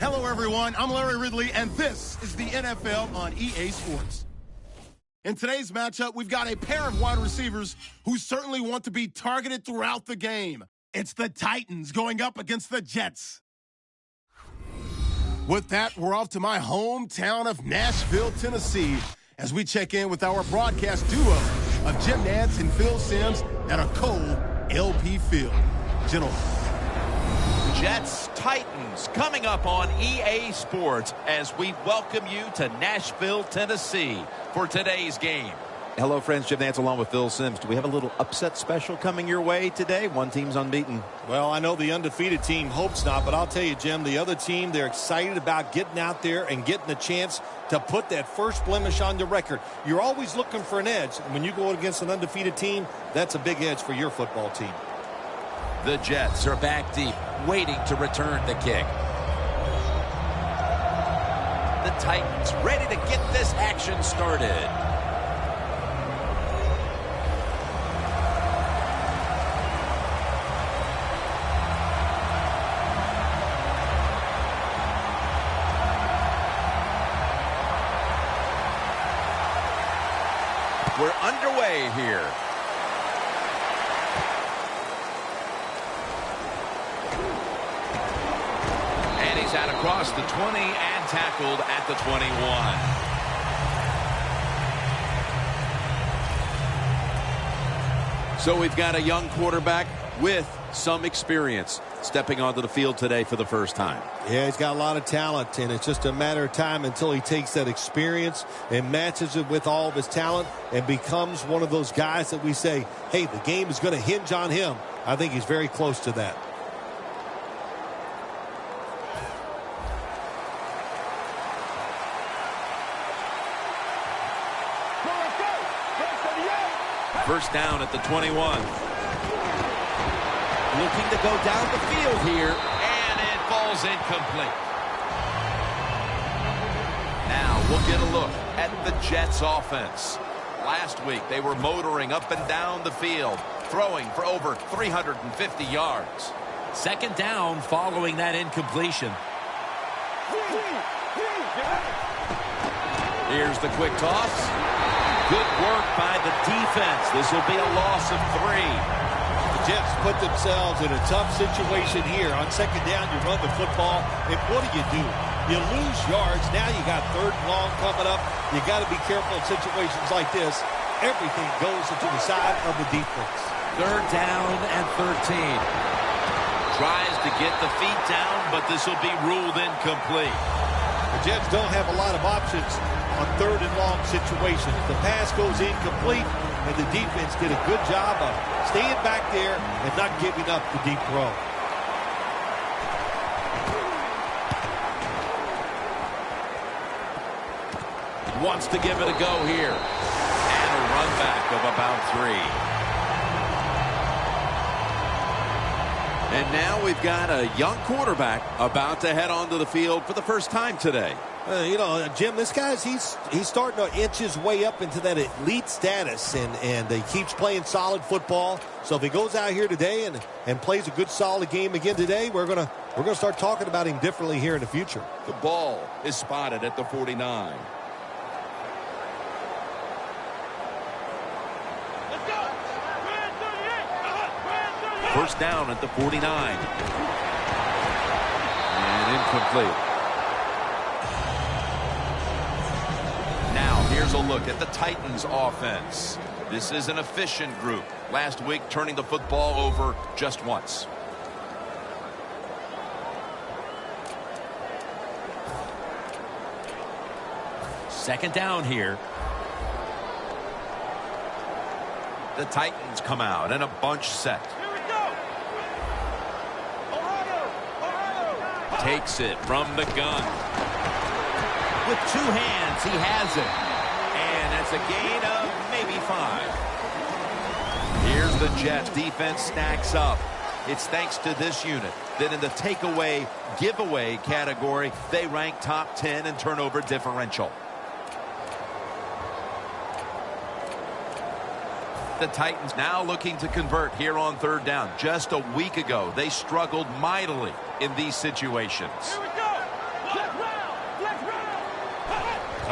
Hello, everyone. I'm Larry Ridley, and this is the NFL on EA Sports. In today's matchup, we've got a pair of wide receivers who certainly want to be targeted throughout the game. It's the Titans going up against the Jets. With that, we're off to my hometown of Nashville, Tennessee, as we check in with our broadcast duo of Jim Nantz and Phil Simms at a cold LP Field. Gentlemen. Jets Titans coming up on EA Sports as we welcome you to Nashville, Tennessee for today's game. Hello, friends. Jim Nantz along with Phil Simms. Do we have a little upset special coming your way today? One team's unbeaten. Well, I know the undefeated team hopes not, but I'll tell you, Jim, the other team, they're excited about getting out there and getting a chance to put that first blemish on the record. You're always looking for an edge, and when you go against an undefeated team, that's a big edge for your football team. The Jets are back deep, waiting to return the kick. The Titans ready to get this action started. We're underway here. And he's out across the 20 and tackled at the 21. So we've got a young quarterback with some experience stepping onto the field today for the first time. Yeah, he's got a lot of talent, and it's just a matter of time until he takes that experience and matches it with all of his talent and becomes one of those guys that we say, hey, the game is going to hinge on him. I think he's very close to that. First down at the 21. Looking to go down the field here, and it falls incomplete. Now we'll get a look at the Jets offense. Last week they were motoring up and down the field, throwing for over 350 yards. Second down following that incompletion. Here's the quick toss. Good work by the defense. This will be a loss of 3. The Jets put themselves in a tough situation here. On second down, you run the football, and what do? You lose yards. Now you got third and long coming up. You got to be careful in situations like this. Everything goes into the side of the defense. Third down and 13. Tries to get the feet down, but this will be ruled incomplete. The Jets don't have a lot of options on third and long situations. The pass goes incomplete, and the defense did a good job of staying back there and not giving up the deep throw. Wants to give it a go here. And a run back of about 3. And now we've got a young quarterback about to head onto the field for the first time today. You know, Jim, this guy's he's starting to inch his way up into that elite status, and he keeps playing solid football. So if he goes out here today and plays a good solid game again today, we're gonna start talking about him differently here in the future. The ball is spotted at the 49. First down at the 49. And incomplete. Now here's a look at the Titans offense. This is an efficient group. Last week turning the football over just once. Second down here. The Titans come out and a bunch set. Takes it from the gun. With 2 hands, he has it. And that's a gain of maybe 5. Here's the Jets. Defense stacks up. It's thanks to this unit that in the takeaway, giveaway category, they rank top 10 in turnover differential. The Titans now looking to convert here on third down. Just a week ago, they struggled mightily in these situations.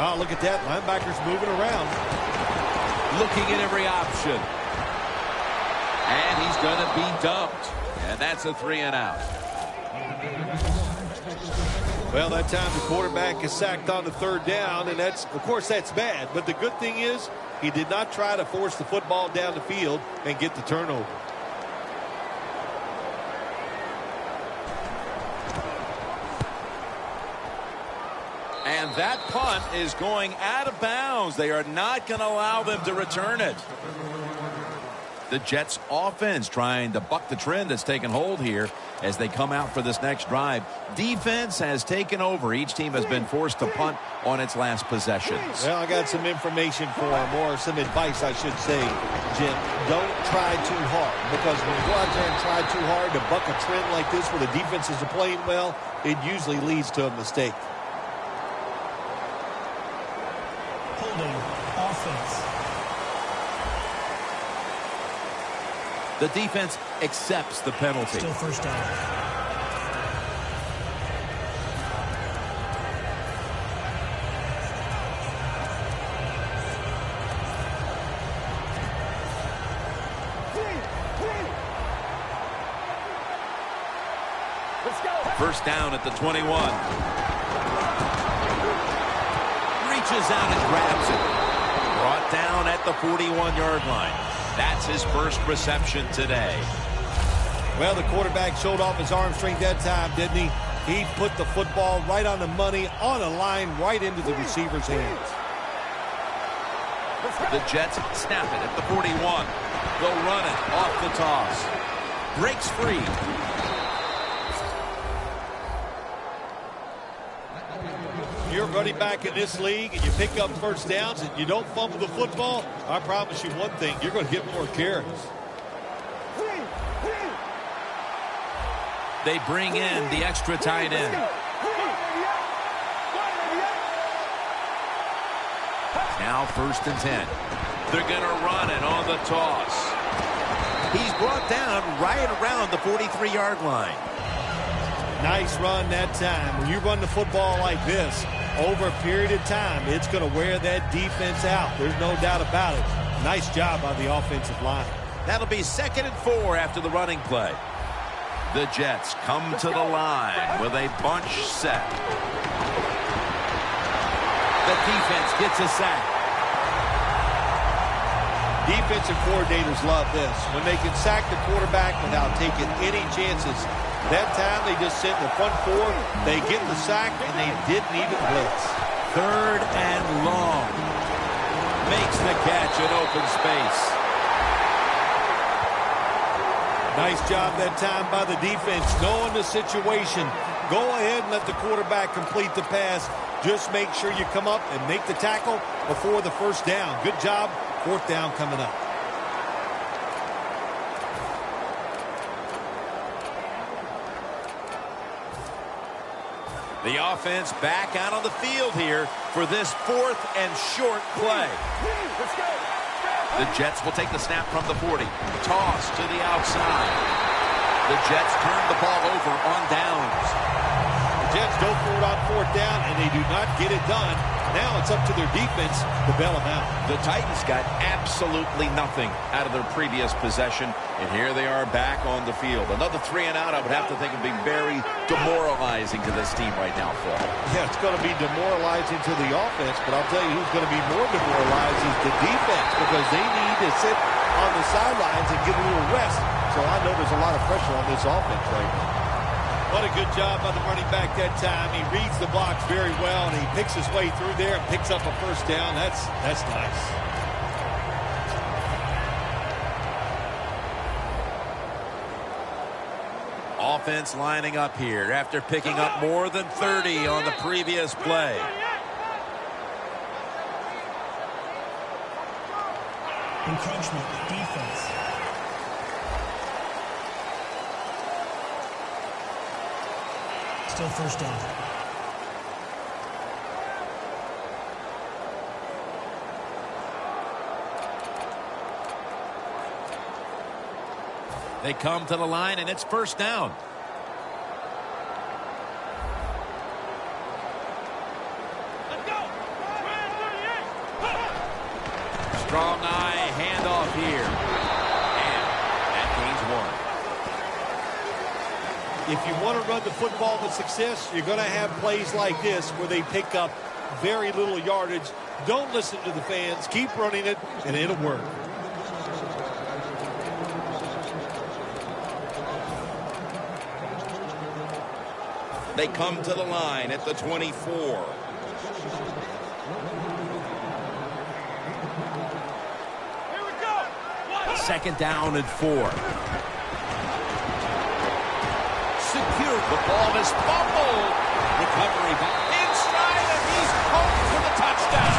Oh, look at that. Linebacker's moving around. Looking at every option. And he's going to be dumped. And that's a 3-and-out. Well, that time the quarterback is sacked on the third down, and that's, of course, that's bad. But the good thing is he did not try to force the football down the field and get the turnover. And that punt is going out of bounds. They are not going to allow them to return it. The Jets offense trying to buck the trend that's taken hold here as they come out for this next drive. Defense has taken over. Each team has been forced to punt on its last possessions. Well, I got some information for him, or some advice, I should say, Jim. Don't try too hard, because when you go out there and try too hard to buck a trend like this where the defenses are playing well, it usually leads to a mistake. Holding offense. The defense accepts the penalty. Still first down. First down at the 21. Reaches out and grabs it. Brought down at the 41-yard line. That's his first reception today. Well, the quarterback showed off his arm strength that time, didn't he? He put the football right on the money, on a line, right into the receiver's hands. The Jets snap it at the 41. They'll run it off the toss. Breaks free. You're running back in this league and you pick up first downs and you don't fumble the football, I promise you one thing, you're going to get more carries. They bring in the extra tight end. Now 1st and 10. They're going to run it on the toss. He's brought down right around the 43-yard line. Nice run that time. When you run the football like this, over a period of time, it's going to wear that defense out. There's no doubt about it. Nice job by the offensive line. That'll be 2nd and 4 after the running play. The Jets come to the line with a bunch set. The defense gets a sack. Defensive coordinators love this. When they can sack the quarterback without taking any chances. That time they just sit in the front four, they get the sack, and they didn't even blitz. 3rd and long. Makes the catch in open space. Nice job that time by the defense, knowing the situation. Go ahead and let the quarterback complete the pass. Just make sure you come up and make the tackle before the first down. Good job. 4th down coming up. The offense back out on the field here for this 4th and short play. The Jets will take the snap from the 40. Toss to the outside. The Jets turn the ball over on downs. The Jets go for it on 4th down, and they do not get it done. Now it's up to their defense to bail them out. The Titans got absolutely nothing out of their previous possession, and here they are back on the field. Another 3-and-out, I would have to think, would be very demoralizing to this team right now, Phil. Yeah, it's going to be demoralizing to the offense, but I'll tell you who's going to be more demoralized is the defense, because they need to sit on the sidelines and get a little rest. So I know there's a lot of pressure on this offense right now. What a good job by the running back that time. He reads the blocks very well, and he picks his way through there and picks up a first down. That's nice. Offense lining up here after picking up more than 30 on the previous play. Encroachment defense. Still first down. They come to the line, and it's first down. Strong eye handoff here. And that gains 1. If you want to run the football with success, you're going to have plays like this where they pick up very little yardage. Don't listen to the fans. Keep running it, and it'll work. They come to the line at the 24. Second down and 4. Secure. The ball is fumbled. Recovery back inside, and he's home for the touchdown.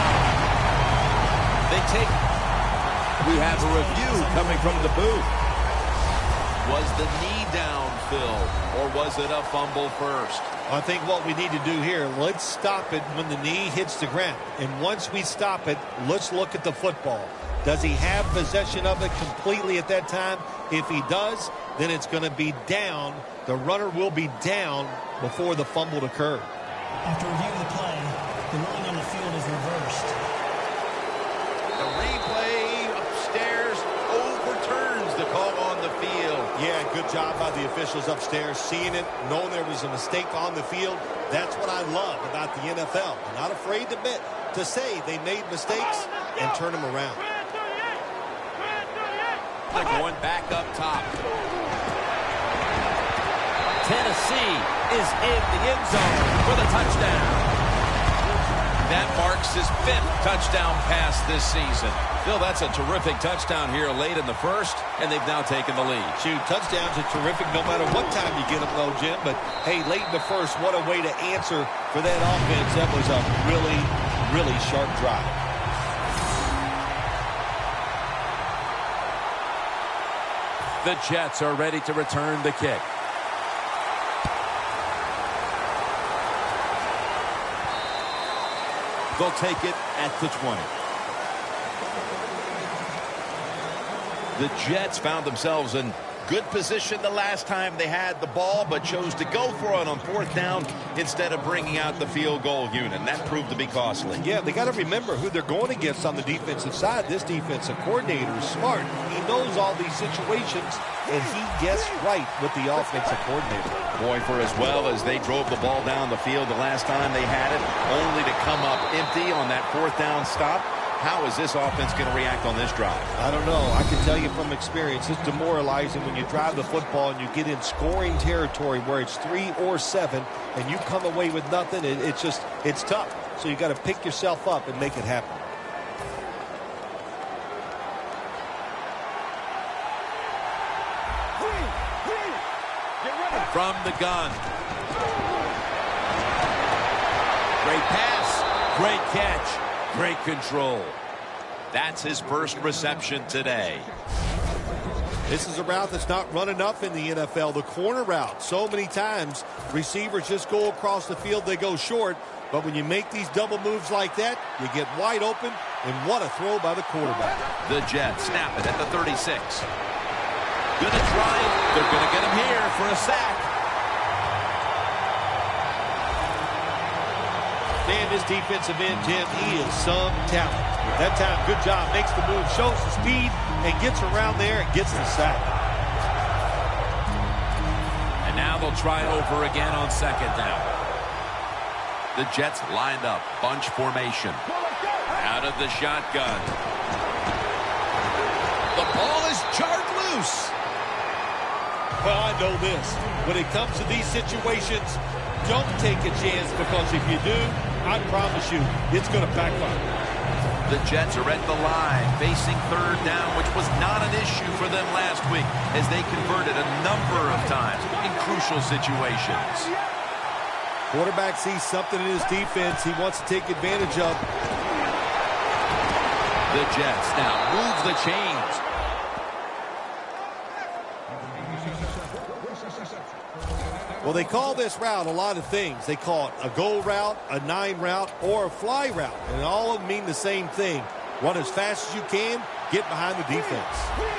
We have a review coming from the booth. Was the knee down, Phil, or was it a fumble first? I think what we need to do here, let's stop it when the knee hits the ground. And once we stop it, let's look at the football. Does he have possession of it completely at that time? If he does, then it's going to be down. The runner will be down before the fumble occurred. After reviewing the play, the ruling on the field is reversed. The replay upstairs overturns the call on the field. Yeah, good job by the officials upstairs, seeing it, knowing there was a mistake on the field. That's what I love about the NFL. They're not afraid to admit, to say they made mistakes and turn them around. They're going back up top. Tennessee is in the end zone for the touchdown. That marks his 5th touchdown pass this season. Phil, that's a terrific touchdown here late in the first, and they've now taken the lead. Shoot, touchdowns are terrific no matter what time you get them, though, Jim. But, hey, late in the first, what a way to answer for that offense. That was a really, really sharp drive. The Jets are ready to return the kick. They'll take it at the 20. The Jets found themselves in good position the last time they had the ball, but chose to go for it on 4th down instead of bringing out the field goal unit. And that proved to be costly. Yeah, they got to remember who they're going against on the defensive side. This defensive coordinator is smart. He knows all these situations, and he gets right with the offensive coordinator. Boy, for as well as they drove the ball down the field the last time they had it, only to come up empty on that 4th down stop. How is this offense going to react on this drive? I don't know. I can tell you from experience, it's demoralizing when you drive the football and you get in scoring territory where it's 3 or 7 and you come away with nothing. It's tough. So you got to pick yourself up and make it happen. From the gun. Great pass. Great catch. Great control. That's his first reception today. This is a route that's not run enough in the NFL, the corner route. So many times, receivers just go across the field, they go short. But when you make these double moves like that, you get wide open, and what a throw by the quarterback. The Jets snap it at the 36. Gonna try it. They're gonna get him here for a sack. Man, this defensive end, Jim, he is some talent. That time, good job, makes the move, shows the speed, and gets around there and gets the sack. And now they'll try over again on 2nd down. The Jets lined up, bunch formation. Out of the shotgun. The ball is jarred loose. Well, I know this. When it comes to these situations, don't take a chance, because if you do, I promise you, it's going to backfire. The Jets are at the line, facing 3rd down, which was not an issue for them last week, as they converted a number of times in crucial situations. Quarterback sees something in his defense he wants to take advantage of. The Jets now moves the chains. Well, they call this route a lot of things. They call it a go route, a 9 route, or a fly route. And all of them mean the same thing. Run as fast as you can, get behind the defense.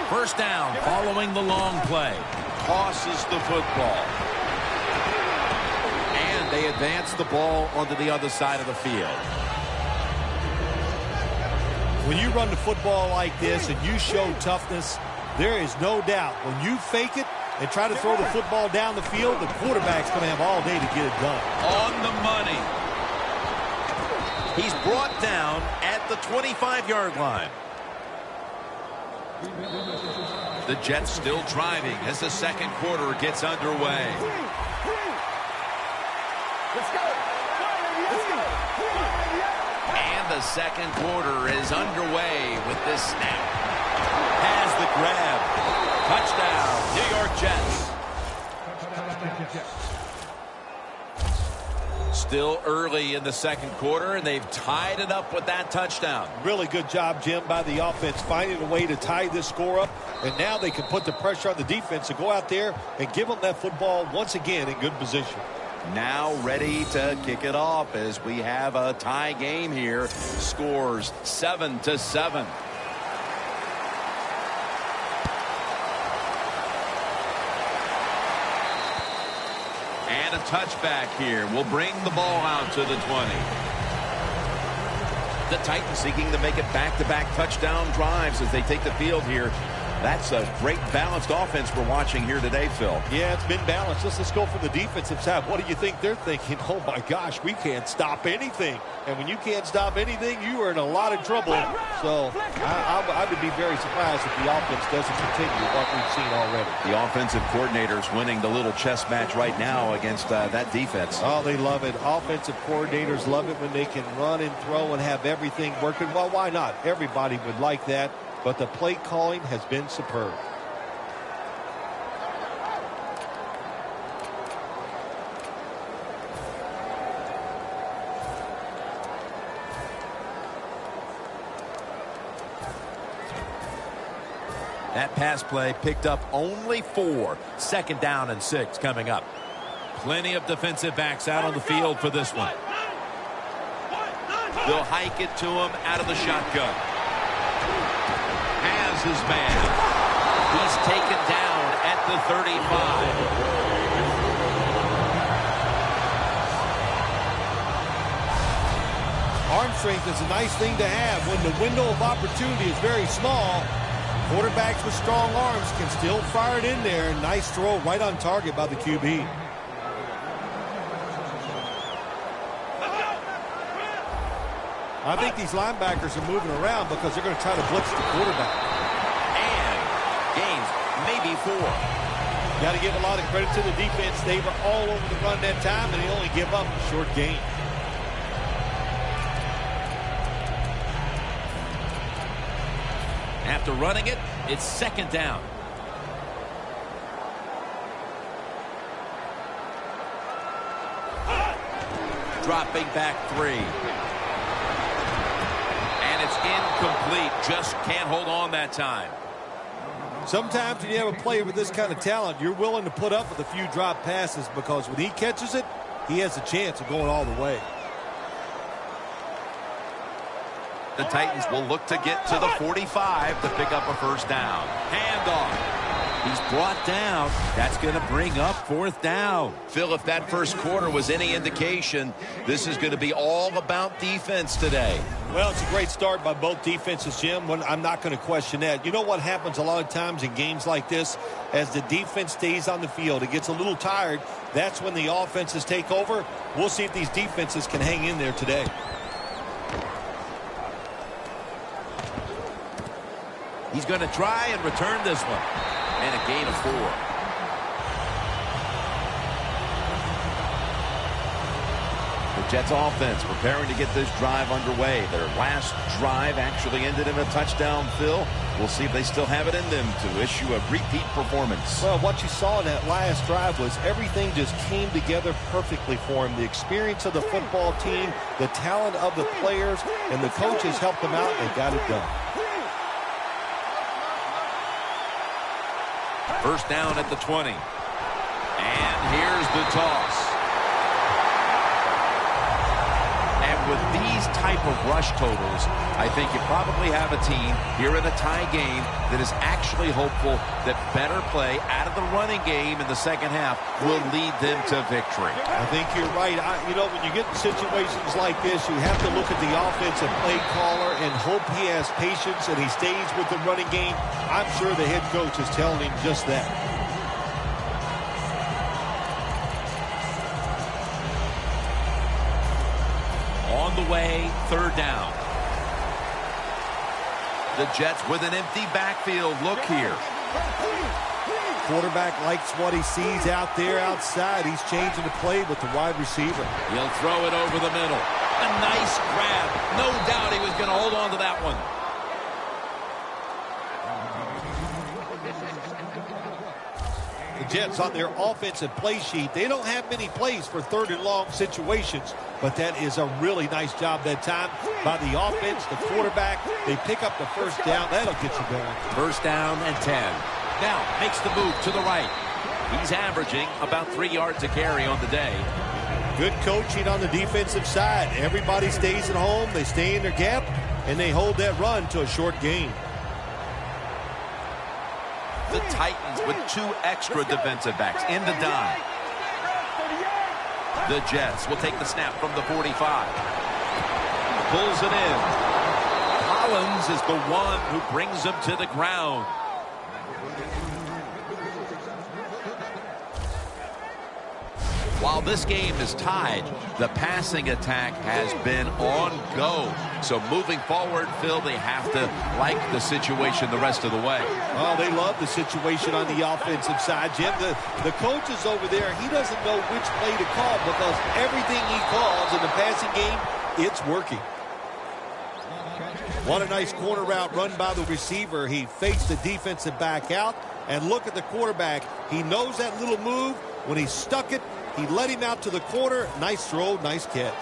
1st down following the long play. Tosses the football. And they advance the ball onto the other side of the field. When you run the football like this and you show toughness, there is no doubt when you fake it and try to throw the football down the field, the quarterback's going to have all day to get it done. On the money. He's brought down at the 25-yard line. The Jets still driving as the second quarter gets underway. And the second quarter is underway with this snap. Has the grab. Touchdown, New York Jets. Still early in the second quarter, and they've tied it up with that touchdown. Really good job, Jim, by the offense, finding a way to tie this score up. And now they can put the pressure on the defense to go out there and give them that football once again in good position. Now ready to kick it off as we have a tie game here. Scores 7-7. And a touchback here will bring the ball out to the 20. The Titans seeking to make it back-to-back touchdown drives as they take the field here. That's a great balanced offense we're watching here today, Phil. Yeah, it's been balanced. Let's go for the defensive side. What do you think they're thinking? Oh, my gosh, we can't stop anything. And when you can't stop anything, you are in a lot of trouble. So I would be very surprised if the offense doesn't continue what we've seen already. The offensive coordinator's winning the little chess match right now against that defense. Oh, they love it. Offensive coordinators love it when they can run and throw and have everything working. Well, why not? Everybody would like that. But the play calling has been superb. That pass play picked up only 4. Second down and 6 coming up. Plenty of defensive backs out on the field for this one. They'll hike it to him out of the shotgun. Has his man. He's taken down at the 35. Arm strength is a nice thing to have when the window of opportunity is very small. Quarterbacks with strong arms can still fire it in there. Nice throw right on target by the QB. I think these linebackers are moving around because they're going to try to blitz the quarterback. And gains maybe 4. Got to give a lot of credit to the defense. They were all over the run that time, and they only give up a short gain. After running it, it's second down. Dropping back 3. It's incomplete. Just can't hold on that time. Sometimes when you have a player with this kind of talent, you're willing to put up with a few drop passes because when he catches it, he has a chance of going all the way. The Titans will look to get to the 45 to pick up a first down. Handoff. He's brought down. That's going to bring up fourth down. Phil, if that first quarter was any indication, this is going to be all about defense today. Well, it's a great start by both defenses, Jim. I'm not going to question that. You know what happens a lot of times in games like this? As the defense stays on the field, it gets a little tired. That's when the offenses take over. We'll see if these defenses can hang in there today. He's going to try and return this one. And a gain of 4. The Jets offense preparing to get this drive underway. Their last drive actually ended in a touchdown, Phil. We'll see if they still have it in them to issue a repeat performance. Well, what you saw in that last drive was everything just came together perfectly for him. The experience of the football team, the talent of the players, and the coaches helped them out and got it done. First down at the 20. And here's the toss. And with these type of rush totals, I think you probably have a team here in a tie game that is actually hopeful that better play out of the running game in the second half will lead them to victory. I think you're right. You know, when you get in situations like this, you have to look at the offensive play caller and hope he has patience and he stays with the running game. I'm sure the head coach is telling him just that. On the way, third down. The Jets with an empty backfield look here. Quarterback likes what he sees out there outside. He's changing the play with the wide receiver. He'll throw it over the middle. A nice grab. No doubt he was going to hold on to that one. The Jets on their offensive play sheet, they don't have many plays for third and long situations, but that is a really nice job that time by the offense, the quarterback. They pick up the first down. That'll get you going. First down and 10. Now makes the move to the right. He's averaging about 3 yards a carry on the day. Good coaching on the defensive side. Everybody stays at home. They stay in their gap, and they hold that run to a short gain. The Titans with 2 extra defensive backs in the dime. The Jets will take the snap from the 45. Pulls it in. Collins is the one who brings him to the ground. While this game is tied, the passing attack has been on go. So moving forward, Phil, they have to like the situation the rest of the way. Oh, they love the situation on the offensive side, Jim. The coach is over there. He doesn't know which play to call because everything he calls in the passing game, it's working. What a nice corner route run by the receiver. He fakes the defensive back out. And look at the quarterback. He knows that little move. When he stuck it, he led him out to the corner. Nice throw, nice catch.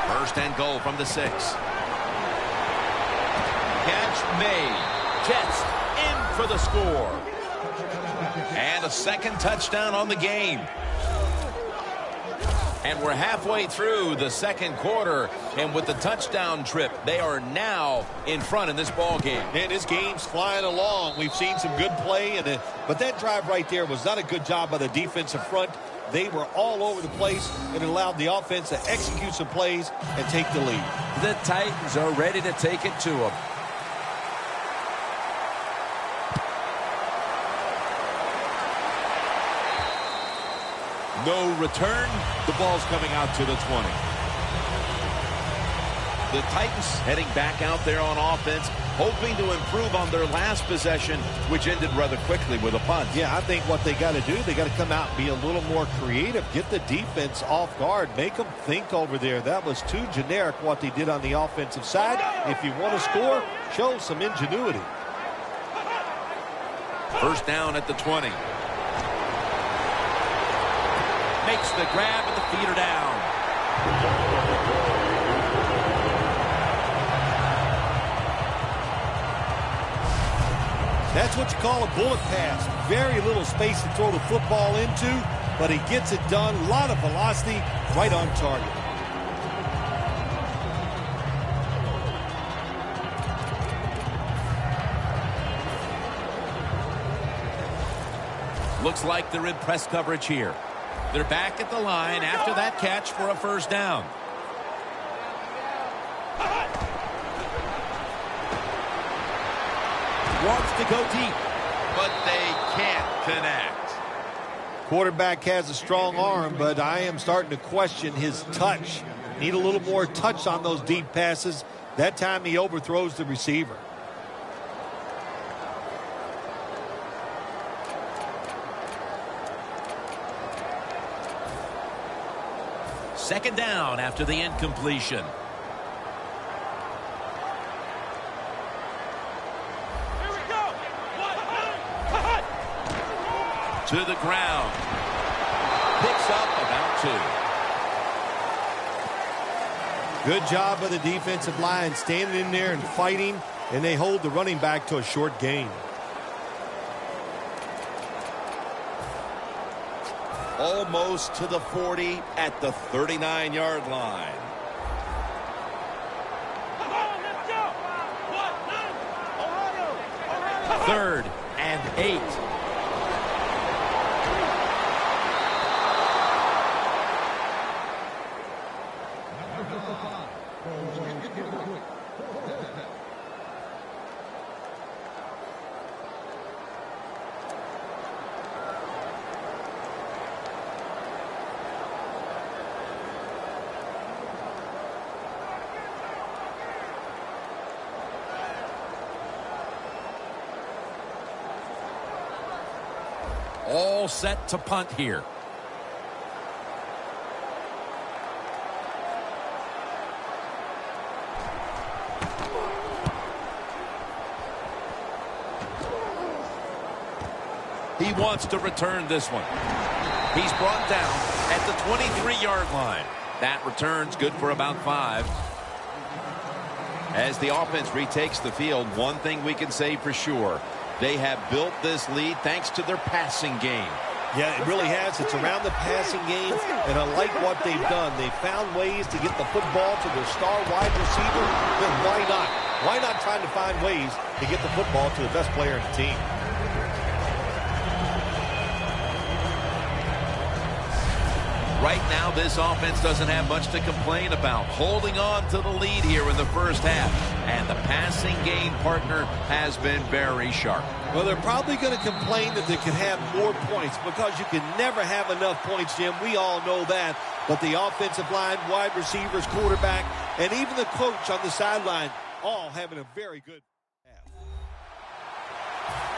First and goal from the 6. Catch made. Jets in for the score. And a second touchdown on the game. And we're halfway through the second quarter, and with the touchdown trip, they are now in front in this ball game. Man, this game's flying along. We've seen some good play, but that drive right there was not a good job by the defensive front. They were all over the place and allowed the offense to execute some plays and take the lead. The Titans are ready to take it to them. No return. The ball's coming out to the 20. The Titans heading back out there on offense, hoping to improve on their last possession, which ended rather quickly with a punt. Yeah, I think what they got to do, they got to come out and be a little more creative, get the defense off guard, make them think over there. That was too generic what they did on the offensive side. If you want to score, show some ingenuity. First down at the 20. Makes the grab and the feet are down. That's what you call a bullet pass. Very little space to throw the football into, but he gets it done. A lot of velocity, right on target. Looks like they're in press coverage here. They're back at the line after that catch for a first down. Wants to go deep, but they can't connect. Quarterback has a strong arm, but I am starting to question his touch. Need a little more touch on those deep passes. That time he overthrows the receiver. Second down after the incompletion. Here we go. To the ground. Picks up about 2. Good job by the defensive line, standing in there and fighting, and they hold the running back to a short gain. almost to the 40 at the 39-yard line. Third and 8. All set to punt here. He wants to return this one. He's brought down at the 23-yard line. That return's good for about 5. As the offense retakes the field, one thing we can say for sure, they have built this lead thanks to their passing game. Yeah, it really has. It's around the passing game, and I like what they've done. They've found ways to get the football to their star wide receiver. Then why not? Why not trying to find ways to get the football to the best player in the team? Right now, this offense doesn't have much to complain about, holding on to the lead here in the first half. And the passing game partner has been very sharp. Well, they're probably going to complain that they can have more points because you can never have enough points, Jim. We all know that. But the offensive line, wide receivers, quarterback, and even the coach on the sideline all having a very good half.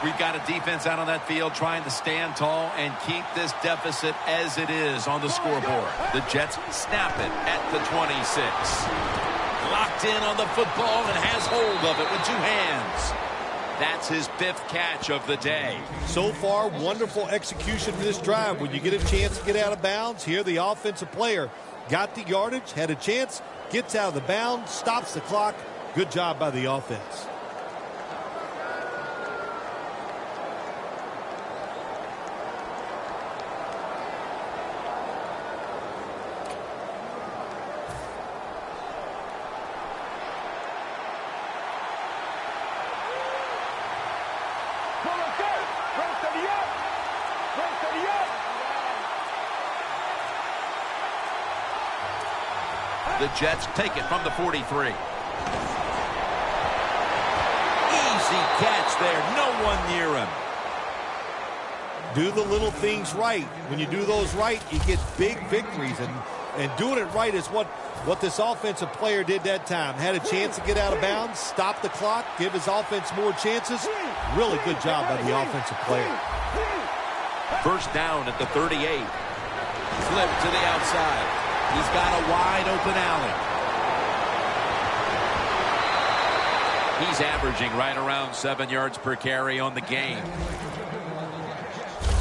We've got a defense out on that field trying to stand tall and keep this deficit as it is on the scoreboard. The Jets snap it at the 26. Locked in on the football and has hold of it with 2 hands. That's his 5th catch of the day. So far, wonderful execution in this drive. When you get a chance to get out of bounds, here the offensive player got the yardage, had a chance, gets out of the bounds, stops the clock. Good job by the offense. The Jets take it from the 43. Easy catch there. No one near him. Do the little things right. When you do those right, you get big victories. And doing it right is what this offensive player did that time. Had a chance to get out of bounds, stop the clock, give his offense more chances. Really good job by the offensive player. First down at the 38. Flip to the outside. He's got a wide open alley. He's averaging right around 7 yards per carry on the game.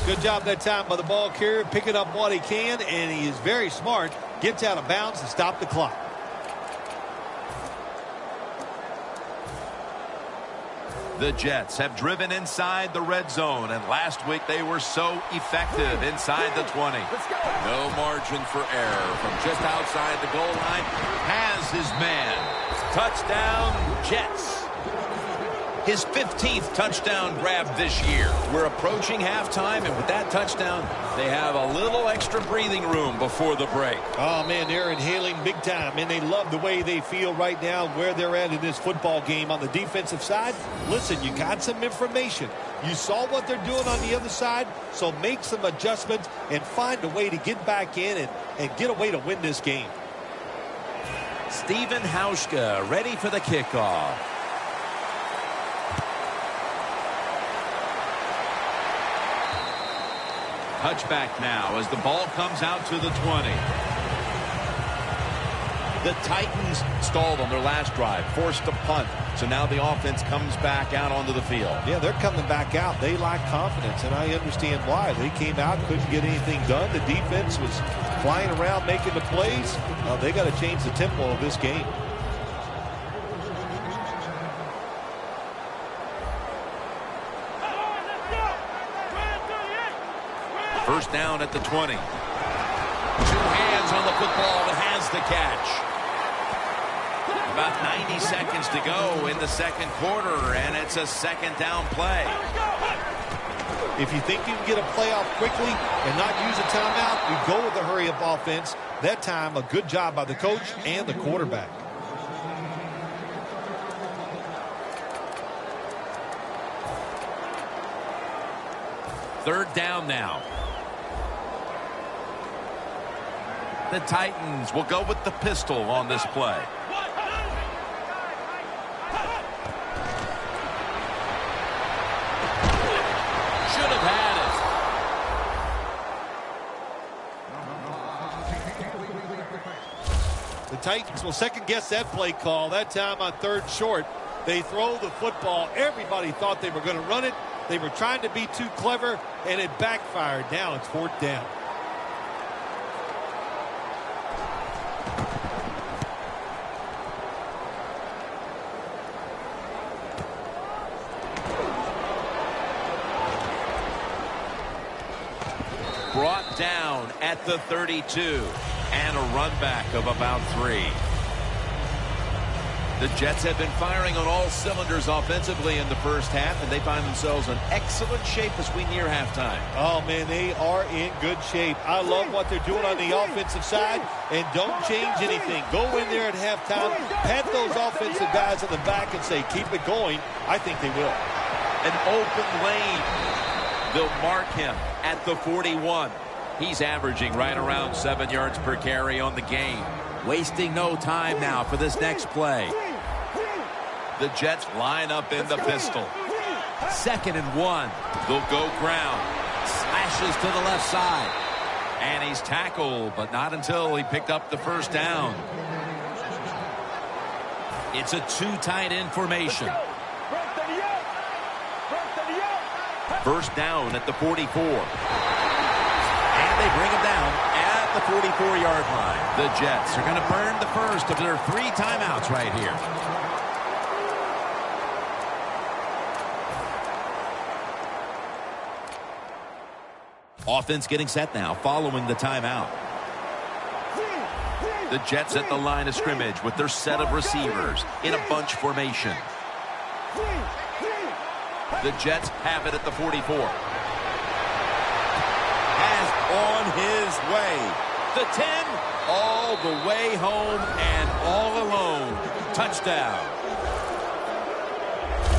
Good job that time by the ball carrier, picking up what he can, and he is very smart. Gets out of bounds and stop the clock. The Jets have driven inside the red zone, and last week they were so effective inside the 20. No margin for error from just outside the goal line. Has his man. Touchdown, Jets. His 15th touchdown grab this year. We're approaching halftime, and with that touchdown, they have a little extra breathing room before the break. Oh, man, they're inhaling big time, and they love the way they feel right now where they're at in this football game. On the defensive side, listen, you got some information. You saw what they're doing on the other side, so make some adjustments and find a way to get back in and get a way to win this game. Steven Hauschka ready for the kickoff. Touchback now as the ball comes out to the 20. The Titans stalled on their last drive, forced to punt. So now the offense comes back out onto the field. Yeah, they're coming back out. They lack confidence, and I understand why. They came out, couldn't get anything done. The defense was flying around making the plays. They got to change the tempo of this game. First down at the 20. 2 hands on the football and has the catch. About 90 seconds to go in the second quarter, and it's a second down play. If you think you can get a playoff quickly and not use a timeout, you go with the hurry-up offense. That time, a good job by the coach and the quarterback. Third down now. The Titans will go with the pistol on this play. Should have had it. The Titans will second-guess that play call. That time on third short, they throw the football. Everybody thought they were going to run it. They were trying to be too clever, and it backfired. Now it's fourth down. Brought down at the 32, and a run back of about 3. The Jets have been firing on all cylinders offensively in the first half, and they find themselves in excellent shape as we near halftime. Oh, man, they are in good shape. I love what they're doing on the offensive side, and don't change anything. Go in there at halftime, pat those offensive guys on the back and say, keep it going. I think they will. An open lane. They'll mark him at the 41. He's averaging right around 7 yards per carry on the game. Wasting no time now for this next play. The Jets line up in the pistol. 2nd and 1. They'll go ground. Slashes to the left side. And he's tackled, but not until he picked up the first down. It's a 2 tight end formation. First down at the 44. And they bring him down at the 44-yard line. The Jets are going to burn the first of their 3 timeouts right here. Offense getting set now following the timeout. The Jets at the line of scrimmage with their set of receivers in a bunch formation. The Jets have it at the 44. Has on his way. The 10, all the way home and all alone. Touchdown.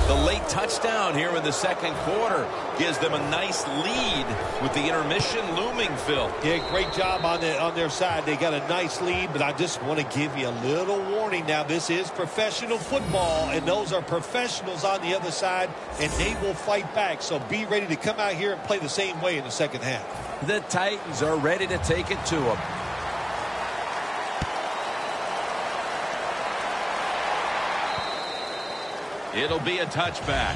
The late touchdown here in the second quarter gives them a nice lead with the intermission looming, Phil. Yeah, great job on their side. They got a nice lead, but I just want to give you a little warning now. This is professional football, and those are professionals on the other side, and they will fight back. So be ready to come out here and play the same way in the second half. The Titans are ready to take it to them. It'll be a touchback.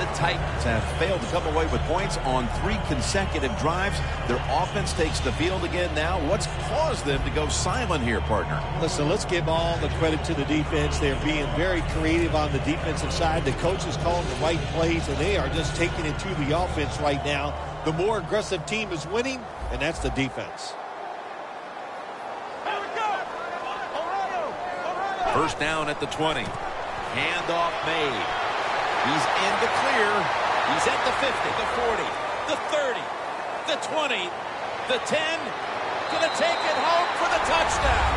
The Titans have failed to come away with points on 3 consecutive drives. Their offense takes the field again now. What's caused them to go silent here, partner? Listen, let's give all the credit to the defense. They're being very creative on the defensive side. The coach is calling the right plays, and they are just taking it to the offense right now. The more aggressive team is winning, and that's the defense. First down at the 20. Handoff made. He's in the clear. He's at the 50, the 40, the 30, the 20, the 10. Gonna take it home for the touchdown.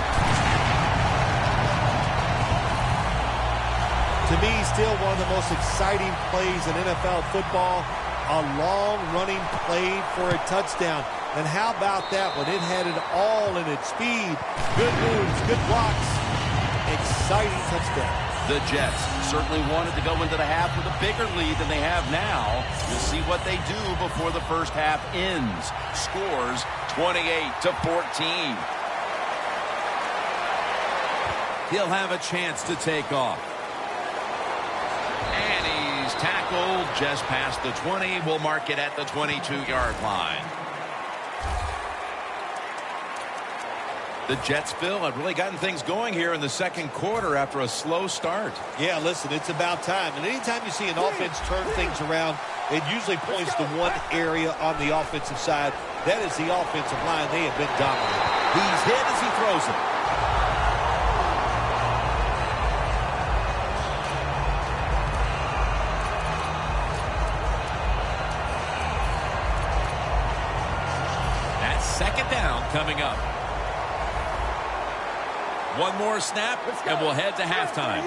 To me, still one of the most exciting plays in NFL football. A long running play for a touchdown. And how about that one? It had it all in its speed. Good moves, good blocks. Exciting touchdown. The Jets certainly wanted to go into the half with a bigger lead than they have now. We'll see what they do before the first half ends. Scores 28-14. He'll have a chance to take off. And he's tackled just past the 20. We'll mark it at the 22-yard line. The Jets, Phil, have really gotten things going here in the second quarter after a slow start. Yeah, listen, it's about time. And anytime you see an offense turn things around, it usually points to one area on the offensive side. That is the offensive line. They have been dominant. He's hit as he throws it. That's second down coming up. One more snap, and we'll head to halftime.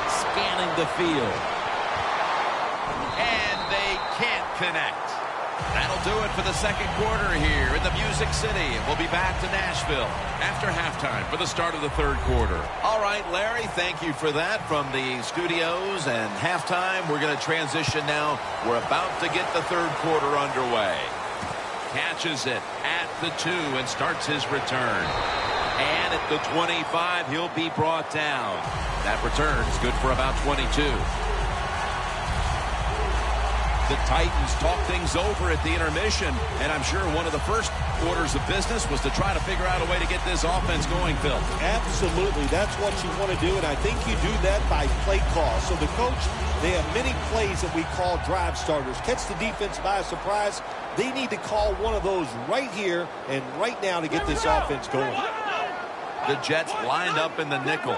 Scanning the field. And they can't connect. That'll do it for the second quarter here in the Music City. We'll be back to Nashville after halftime for the start of the third quarter. All right, Larry, thank you for that from the studios. And halftime, we're going to transition now. We're about to get the third quarter underway. Catches it at the 2 and starts his return. And at the 25, he'll be brought down. That return is good for about 22. The Titans talk things over at the intermission, and I'm sure one of the first orders of business was to try to figure out a way to get this offense going, Phil. Absolutely. That's what you want to do, and I think you do that by play call. So the coach, they have many plays that we call drive starters. Catch the defense by surprise. They need to call one of those right here and right now to get this offense going. The Jets lined up in the nickel.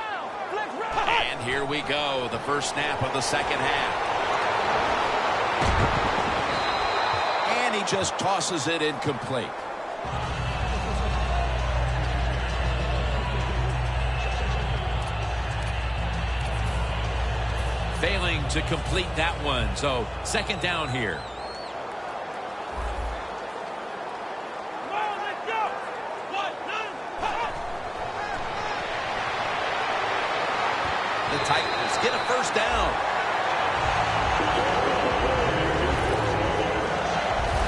And here we go, the first snap of the second half. And he just tosses it incomplete. Failing to complete that one, so second down here. The Titans get a first down.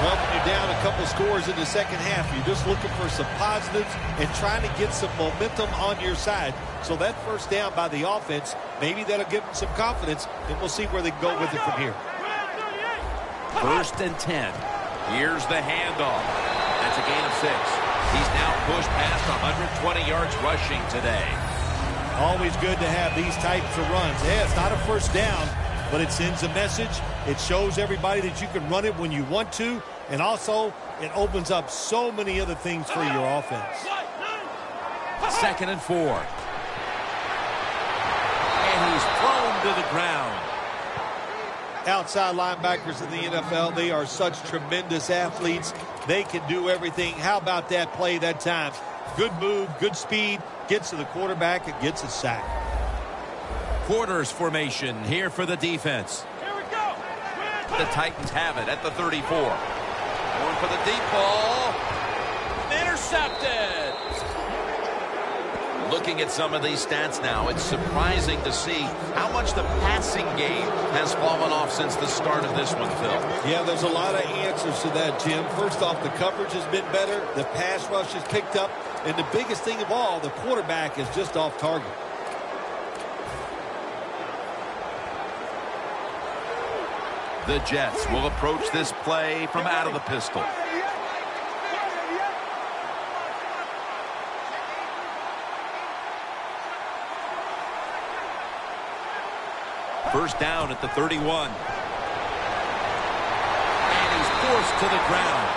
Well, when you're down a couple scores in the second half, you're just looking for some positives and trying to get some momentum on your side. So that first down by the offense, maybe that'll give them some confidence, and we'll see where they can go with it from here. First and 10. Here's the handoff. That's a gain of 6. He's now pushed past 120 yards rushing today. Always good to have these types of runs. Yeah, it's not a first down, but it sends a message. It shows everybody that you can run it when you want to, and also it opens up so many other things for your offense. Second and 4. And he's thrown to the ground. Outside linebackers in the NFL, they are such tremendous athletes. They can do everything. How about that play that time? Good move, good speed, gets to the quarterback and gets a sack. Quarters formation here for the defense. Here we go. The Titans have it at the 34. Going for the deep ball. Intercepted. Looking at some of these stats now, it's surprising to see how much the passing game has fallen off since the start of this one, Phil. Yeah, there's a lot of answers to that, Jim. First off, the coverage has been better. The pass rush has picked up. And the biggest thing of all, the quarterback is just off target. The Jets will approach this play from out of the pistol. First down at the 31. And he's forced to the ground.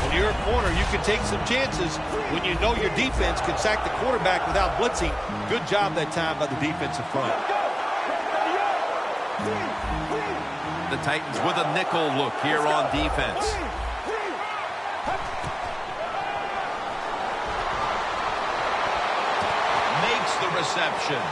When you're a corner, you can take some chances when you know your defense can sack the quarterback without blitzing. Good job that time by the defensive front. The Titans with a nickel look here on defense. Makes the reception.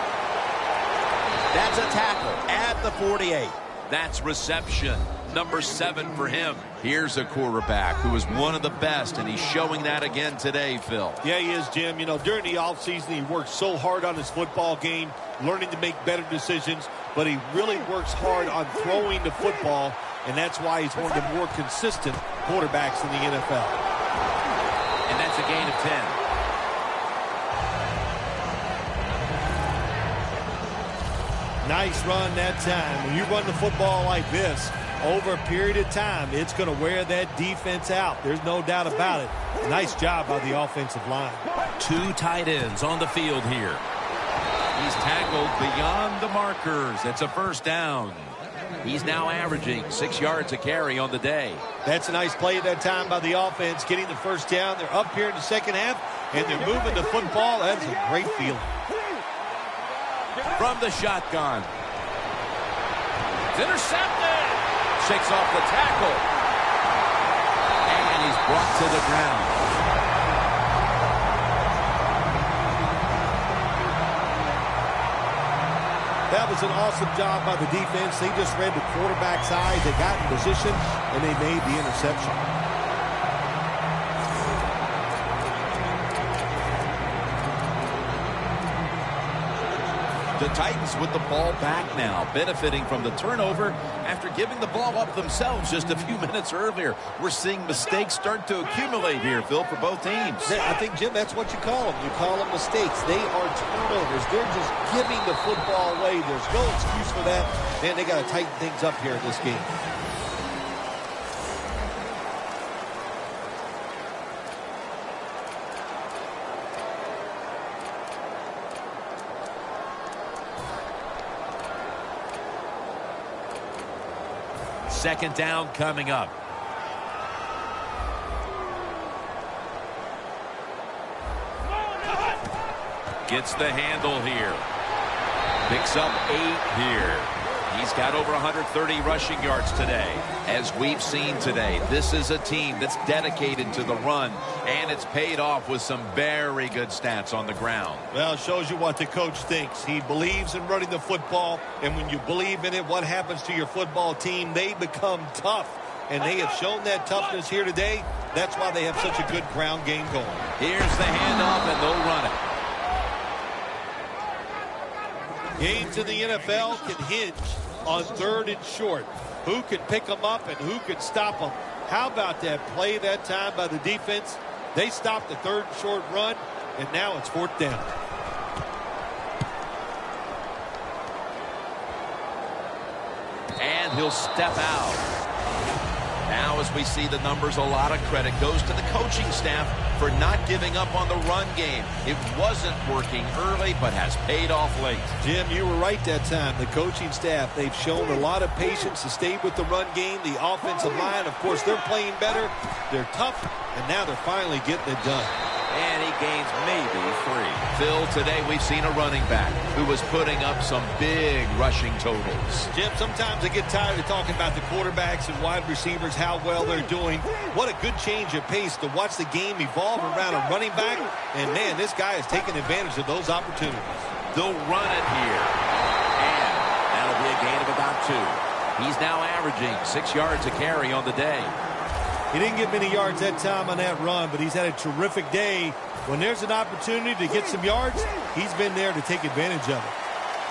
That's a tackle at the 48. That's reception number 7 for him. Here's a quarterback who is one of the best, and he's showing that again today, Phil. Yeah, he is, Jim. You know, during the offseason, he worked so hard on his football game, learning to make better decisions, but he really works hard on throwing the football, and that's why he's one of the more consistent quarterbacks in the NFL. And that's a gain of 10. Nice run that time. When you run the football like this, over a period of time, it's going to wear that defense out. There's no doubt about it. Nice job by the offensive line. 2 tight ends on the field here. He's tackled beyond the markers. It's a first down. He's now averaging 6 yards a carry on the day. That's a nice play that time by the offense, getting the first down. They're up here in the second half, and they're moving the football. That's a great feeling. From the shotgun. It's intercepted. Shakes off the tackle. And he's brought to the ground. That was an awesome job by the defense. They just read the quarterback's eyes. They got in position, and they made the interception. The Titans with the ball back now, benefiting from the turnover after giving the ball up themselves just a few minutes earlier. We're seeing mistakes start to accumulate here, Phil, for both teams. I think, Jim, that's what you call them. You call them mistakes. They are turnovers. They're just giving the football away. There's no excuse for that. Man, they got to tighten things up here in this game. Second down coming up. Gets the handle here. Picks up 8 here. He's got over 130 rushing yards today. As we've seen today, this is a team that's dedicated to the run, and it's paid off with some very good stats on the ground. Well, it shows you what the coach thinks. He believes in running the football, and when you believe in it, what happens to your football team? They become tough, and they have shown that toughness here today. That's why they have such a good ground game going. Here's the handoff, and they'll run it. Games in the NFL can hinge on 3rd and short. Who can pick them up and who can stop them? How about that play that time by the defense? They stopped the 3rd and short run, and now it's 4th down. And he'll step out. Now, as we see the numbers, a lot of credit goes to the coaching staff for not giving up on the run game. It wasn't working early, but has paid off late. Jim, you were right that time. The coaching staff, they've shown a lot of patience to stay with the run game. The offensive line, of course, they're playing better. They're tough, and now they're finally getting it done. And he gains maybe 3. Phil, today we've seen a running back who was putting up some big rushing totals. Jim, sometimes I get tired of talking about the quarterbacks and wide receivers, how well they're doing. What a good change of pace to watch the game evolve around a running back. And, man, this guy is taking advantage of those opportunities. They'll run it here. And that'll be a gain of about 2. He's now averaging 6 yards a carry on the day. He didn't get many yards that time on that run, but he's had a terrific day. When there's an opportunity to get some yards, he's been there to take advantage of it.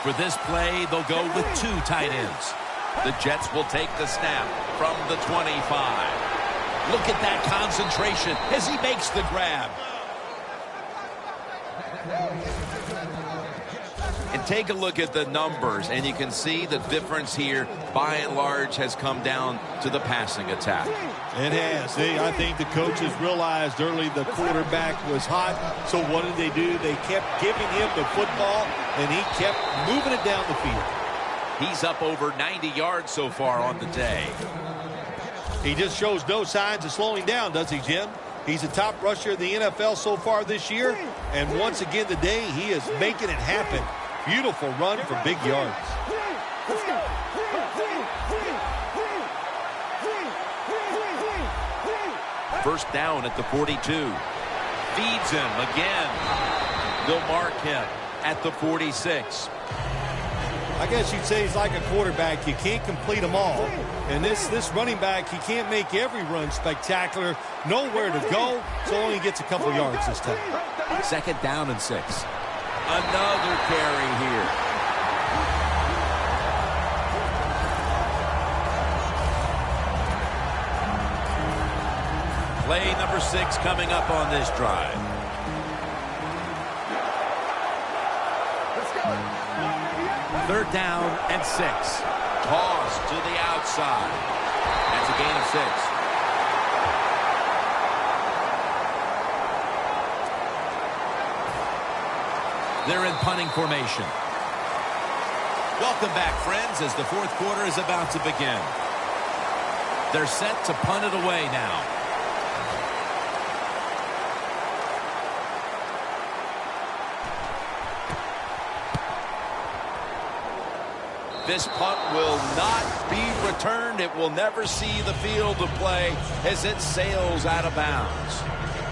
For this play, they'll go with 2 tight ends. The Jets will take the snap from the 25. Look at that concentration as he makes the grab. And take a look at the numbers, and you can see the difference here, by and large, has come down to the passing attack. It has. I think the coaches realized early the quarterback was hot, so what did they do? They kept giving him the football, and he kept moving it down the field. He's up over 90 yards so far on the day. He just shows no signs of slowing down, does he, Jim? He's a top rusher in the NFL so far this year, and once again today, he is making it happen. Beautiful run for big yards. First down at the 42. Feeds him again. They'll mark him at the 46. I guess you'd say he's like a quarterback. You can't complete them all. And this running back, he can't make every run spectacular. Nowhere to go, so only gets a couple yards this time. Second down and 6. Another carry here. Play number 6 coming up on this drive. 3rd down and 6. Toss to the outside. That's a gain of 6. They're in punting formation. Welcome back, friends, as the 4th quarter is about to begin. They're set to punt it away now. This punt will not be returned. It will never see the field of play as it sails out of bounds.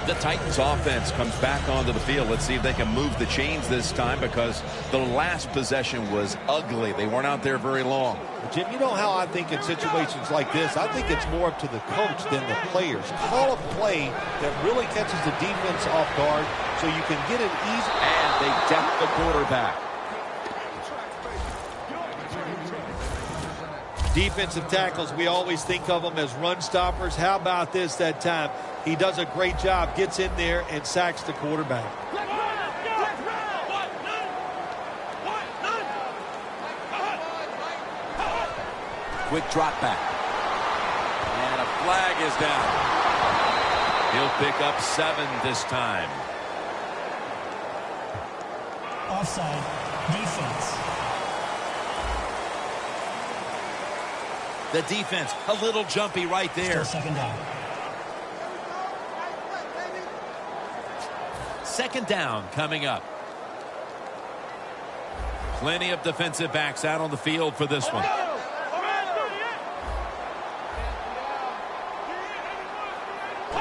The Titans offense comes back onto the field. Let's see if they can move the chains this time, because the last possession was ugly. They weren't out there very long. Jim, you know how I think in situations like this, I think it's more up to the coach than the players. Call a play that really catches the defense off guard so you can get an easy... And they deck the quarterback. Defensive tackles, we always think of them as run stoppers. How about this that time? He does a great job, gets in there and sacks the quarterback. Quick drop back. And a flag is down. He'll pick up 7 this time. Offside. Defense. The defense, a little jumpy right there. Still 2nd down. 2nd down coming up. Plenty of defensive backs out on the field for this one.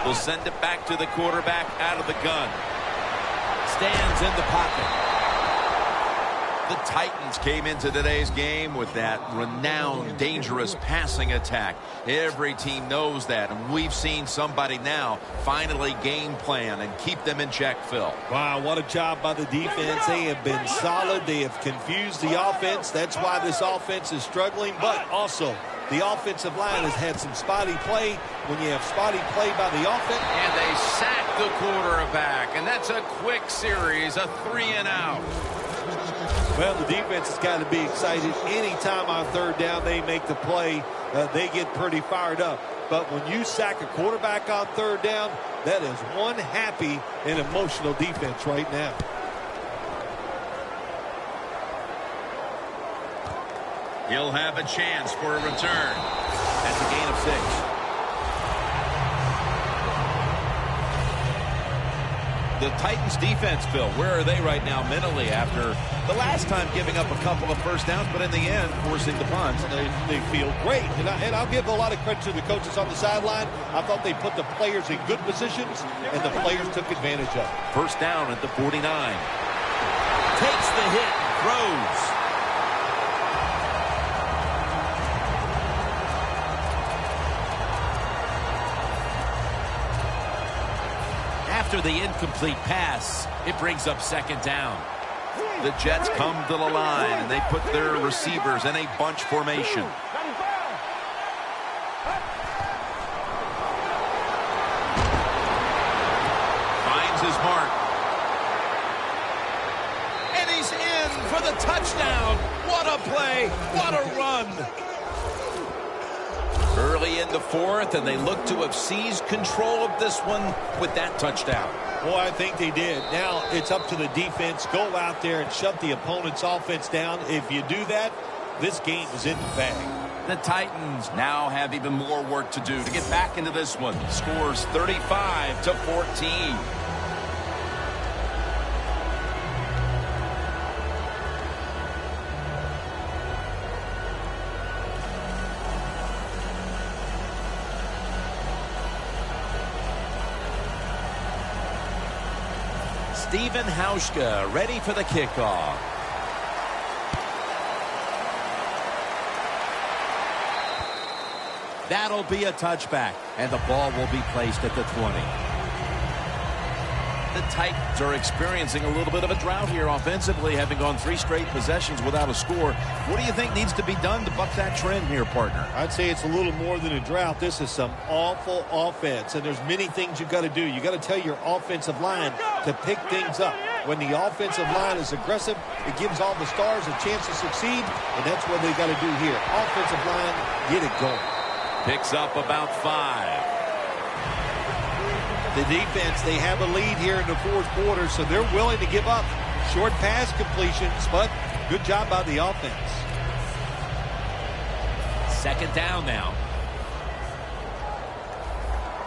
We'll send it back to the quarterback out of the gun. Stands in the pocket. The Titans came into today's game with that renowned, dangerous passing attack. Every team knows that, and we've seen somebody now finally game plan and keep them in check, Phil. Wow, what a job by the defense. They have been solid. They have confused the offense. That's why this offense is struggling, but also the offensive line has had some spotty play. When you have spotty play by the offense. And they sack the quarterback, and that's a quick series, a 3-and-out. Well, the defense has got to be excited. Anytime on 3rd down they make the play, they get pretty fired up. But when you sack a quarterback on 3rd down, that is one happy and emotional defense right now. He'll have a chance for a return. That's a gain of 6. The Titans defense, Phil, where are they right now mentally after the last time giving up a couple of first downs, but in the end forcing the punt? They feel great. And I'll give a lot of credit to the coaches on the sideline. I thought they put the players in good positions, and the players took advantage of it. 1st down at the 49. Takes the hit, throws. After the incomplete pass, it brings up 2nd down. The Jets come to the line, and they put their receivers in a bunch formation. Finds his mark. And he's in for the touchdown. What a play. What a run. Early in the 4th, and they look to have seized control of this one with that touchdown. Well, I think they did. Now it's up to the defense. Go out there and shut the opponent's offense down. If you do that, this game is in the bag. The Titans now have even more work to do to get back into this one. Scores 35-14. Steven Hauschka ready for the kickoff. That'll be a touchback, and the ball will be placed at the 20. The Titans are experiencing a little bit of a drought here offensively, having gone 3 straight possessions without a score. What do you think needs to be done to buck that trend here, partner? I'd say it's a little more than a drought. This is some awful offense, and there's many things you've got to do. You've got to tell your offensive line to pick things up. When the offensive line is aggressive, it gives all the stars a chance to succeed, and that's what they got to do here. Offensive line, get it going. Picks up about 5. The defense, they have a lead here in the fourth quarter, so they're willing to give up short pass completions, but good job by the offense. Second down now.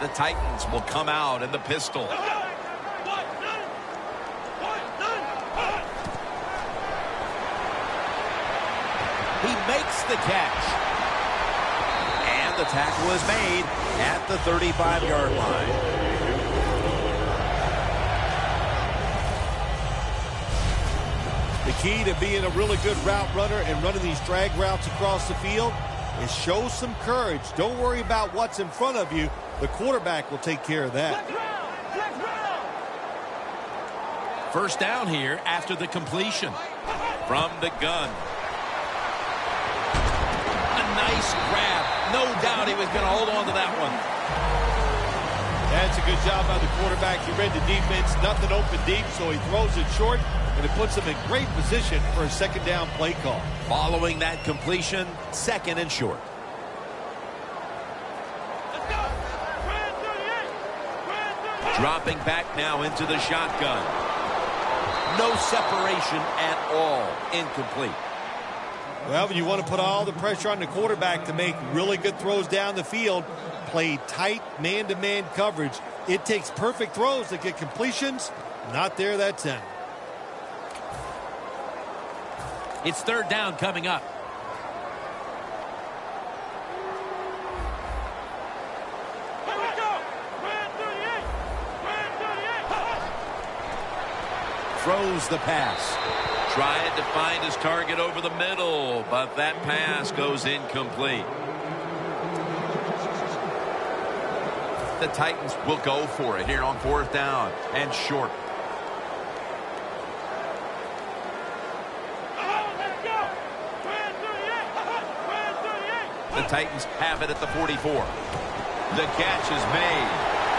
The Titans will come out in the pistol. He makes the catch. And the tackle is made at the 35-yard line. The key to being a really good route runner and running these drag routes across the field is show some courage. Don't worry about what's in front of you. The quarterback will take care of that. First down here after the completion. From the gun. A nice grab. No doubt he was going to hold on to that one. That's a good job by the quarterback. He read the defense. Nothing open deep, so he throws it short, and it puts him in great position for a second down play call. Following that completion, second and short. Dropping back now into the shotgun. No separation at all. Incomplete. Well, when you want to put all the pressure on the quarterback to make really good throws down the field, play tight man-to-man coverage. It takes perfect throws to get completions. Not there that time. It's third down coming up. Throws the pass. Tried to find his target over the middle, but that pass goes incomplete. The Titans will go for it here on fourth down and short. The Titans have it at the 44. The catch is made.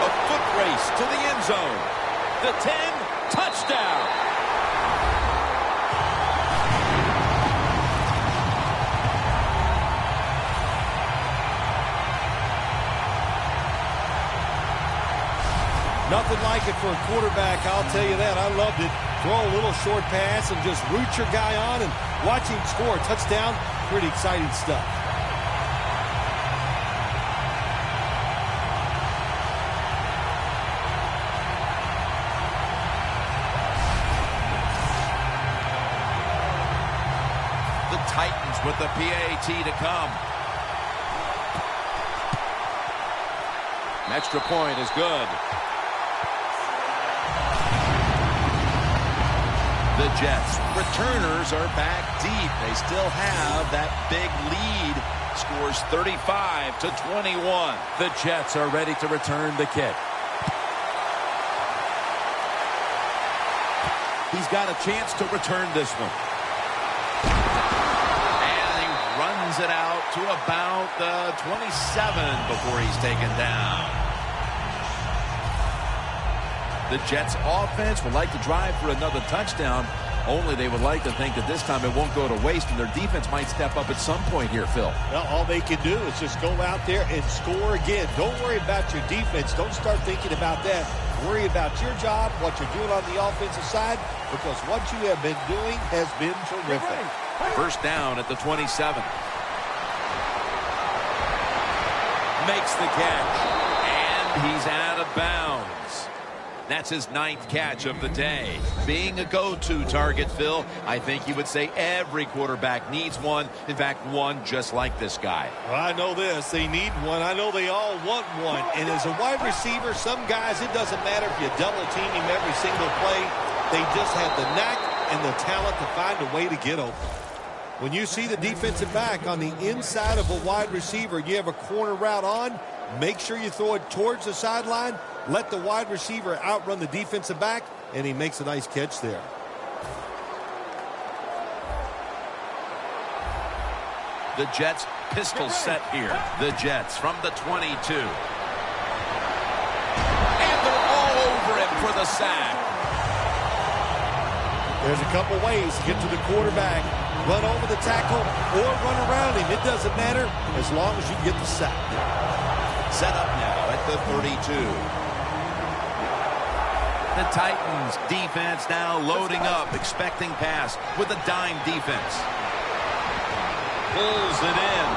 A foot race to the end zone. The 10, touchdown. Nothing like it for a quarterback, I'll tell you that. I loved it. Throw a little short pass and just root your guy on and watch him score a touchdown. Pretty exciting stuff. The Titans with the PAT to come. An extra point is good. The Jets returners are back deep. They still have that big lead. Scores 35-21. The Jets are ready to return the kick. He's got a chance to return this one. And he runs it out to about the 27 before he's taken down. The Jets offense would like to drive for another touchdown, only they would like to think that this time it won't go to waste and their defense might step up at some point here, Phil. Well, all they can do is just go out there and score again. Don't worry about your defense. Don't start thinking about that. Worry about your job, what you're doing on the offensive side, because what you have been doing has been terrific. First down at the 27. Makes the catch. And he's out of bounds. That's his 9th catch of the day. Being a go-to target, Phil, I think you would say every quarterback needs one. In fact, one just like this guy. Well, I know this. They need one. I know they all want one. And as a wide receiver, some guys, it doesn't matter if you double team him every single play. They just have the knack and the talent to find a way to get open. When you see the defensive back on the inside of a wide receiver, you have a corner route on, make sure you throw it towards the sideline, let the wide receiver outrun the defensive back, and he makes a nice catch there. The Jets pistol set here. The Jets from the 22. And they're all over him for the sack. There's a couple ways to get to the quarterback. Run over the tackle or run around him. It doesn't matter as long as you get the sack. Set up now at the 32. The Titans defense now loading up, expecting pass with a dime defense. Pulls it in.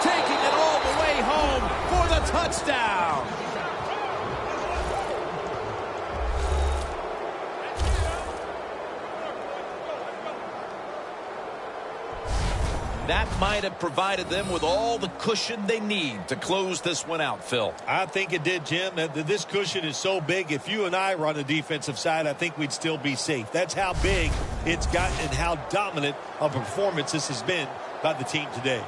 Taking it all the way home for the touchdown. That might have provided them with all the cushion they need to close this one out, Phil. I think it did, Jim. This cushion is so big, if you and I were on the defensive side, I think we'd still be safe. That's how big it's gotten and how dominant a performance this has been by the team today.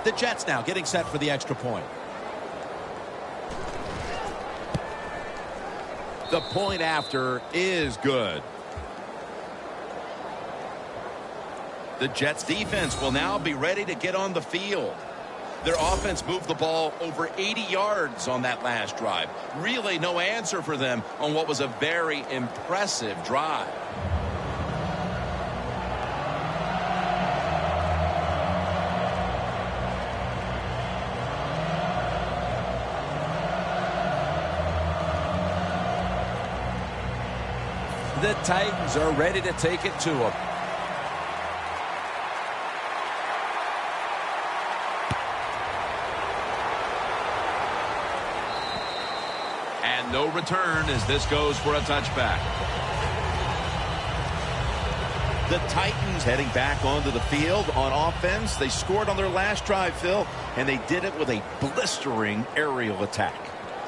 The Jets now getting set for the extra point. The point after is good. The Jets defense will now be ready to get on the field. Their offense moved the ball over 80 yards on that last drive. Really no answer for them on what was a very impressive drive. The Titans are ready to take it to them. And no return as this goes for a touchback. The Titans heading back onto the field on offense. They scored on their last drive, Phil, and they did it with a blistering aerial attack.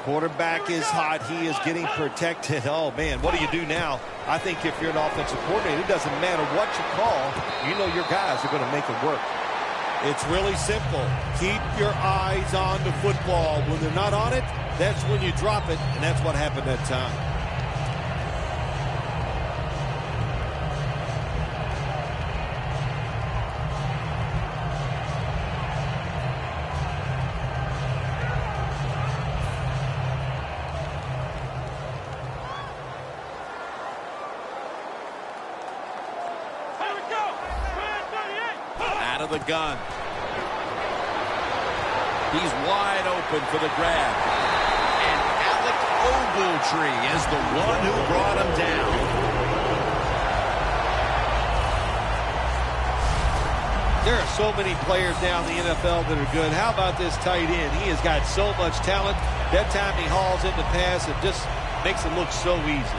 Quarterback is hot. He is getting protected. Oh, man, what do you do now? I think if you're an offensive coordinator, it doesn't matter what you call. You know your guys are going to make it work. It's really simple. Keep your eyes on the football. When they're not on it, that's when you drop it, and that's what happened that time. The gun. He's wide open for the grab. And Alec Ogletree is the one who brought him down. There are so many players now in the NFL that are good. How about this tight end? He has got so much talent. That time he hauls in the pass, it just makes it look so easy.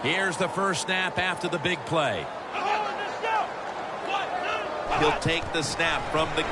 Here's the first snap after the big play. He'll take the snap from the